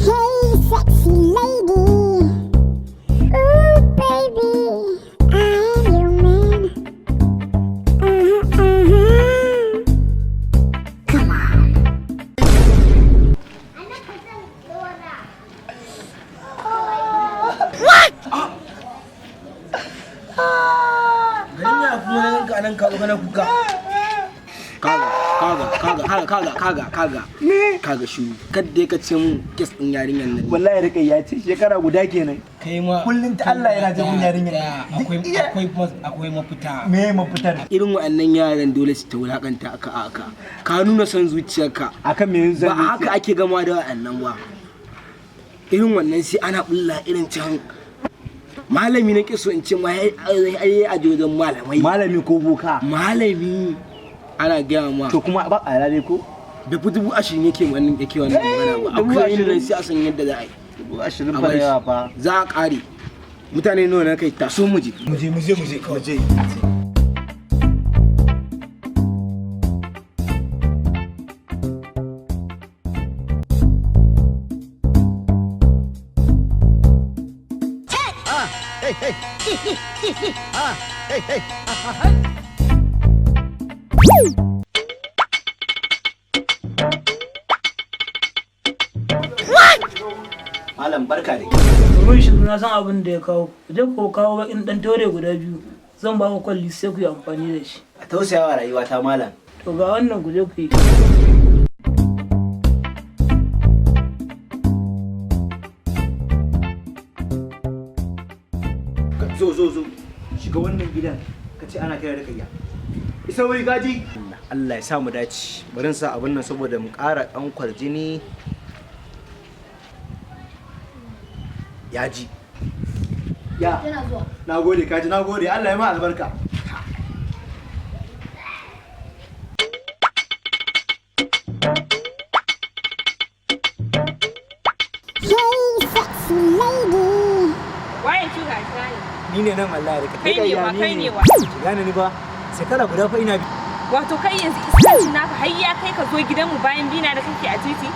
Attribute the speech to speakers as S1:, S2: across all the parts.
S1: Hey, sexy lady. Ooh, baby, I am your man. Come on. What?
S2: Garin ya kuma nan ka nan ka zo kana kuka. Kaga shi kadda ka ce mun kes din yarinyar nan.
S3: Wallahi rika ya ce shekara guda kenan.
S2: Kai ma
S3: Kullum ta Allah yana jin yarinyar nan.
S2: akwai mafita.
S3: Me mafitar?
S2: Irin waɗannan yaran dole su ta wulakanta aka. Ka nuna son zuciyarka.
S3: Akan me zan
S2: Ba haka ake gama da waɗannan ba. Irin wannan sai ana bulla irin can malami na kiso in ce ma ai a wajen malamai.
S3: Malami ko boka?
S2: Malami ana gaya ma.
S3: To kuma ba a rare ko?
S2: Da 20,000 yake wannan magana ba. Akwai yin sai a san yadda za a yi.
S3: 20 fa da yawa fa.
S2: Za a kare. Mutane nawa na kai taso mu je. Mu je.
S3: Malam barka dai.
S4: Domin shi na san abin da ya kawo. Idan ko kawo bakin dan taure guda biyu, zan ba ku kwalli sai ku yi amfani da shi.
S3: A tausayawa rayuwa ta malam.
S4: To ga wannan ku je ku yi.
S3: Zo. Shiga wannan gidan ka ce ana kira da kayya. Isa wai gaji. Allah ya sa mu dace. Bari in sa abin nan saboda mu ƙara ɗan kwarjini. Yaji. Ya. Na gode kaji, na gode. Allah ya ma albarka.
S1: Hey, sexy lady.
S5: Waye ki ga shi?
S3: Ni ne nan Allah ya rika.
S5: Kai ne wa.
S3: Gane ni ba. Shekara guda fa ina bi.
S5: Wato kai yanzu iskancin naka har ya kai ka zo gidanmu bayan bina da kake a titi?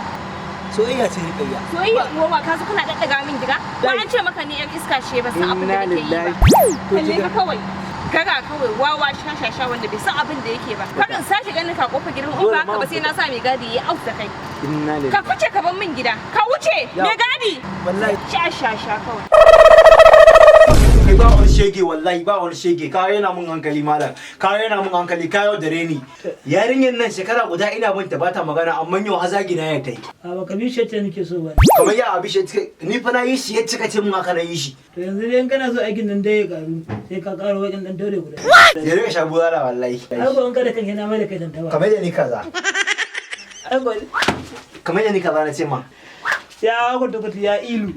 S3: Soyayya ce rikayya.
S5: Soyayya uwa ba ka zo kana daddaga min diga? Ba an ce maka ni yar iska ce ba san abin da kake yi ba. Kalle ka kawai. Kaga kawai wawa shashasha wanda bai san abin da yake ba. Karin sake ganin ka kofar gidan in ba ka ba sai na sa mai gadi ya auta kai. Ka fice ka bar min gida. Ka wuce mai gadi.
S3: Wallahi
S5: Shashasha kawai.
S3: kai ba wani shege wallahi ba wani shege ka yana mun hankali malam ka yana mun hankali ka yau dare ni yarinyar nan shekara guda ina bin ta bata magana amma yau hazagi na ya tai
S4: A baka bi shi ta nake so ba.
S3: kamar ya abishe ni fa na yi shi ya cika ce mun haka na yi shi
S4: To yanzu dai in kana so aikin nan dai ya karu sai ka karo wajen dan taure guda.
S3: ya rika shabu zara wallahi
S4: Ai ko in kada kan yana mai da kai dan tawa.
S3: kamar da ni kaza
S4: Ai ko
S3: kamar da ni kaza na ce ma
S4: ya ku tukuti ya ilu.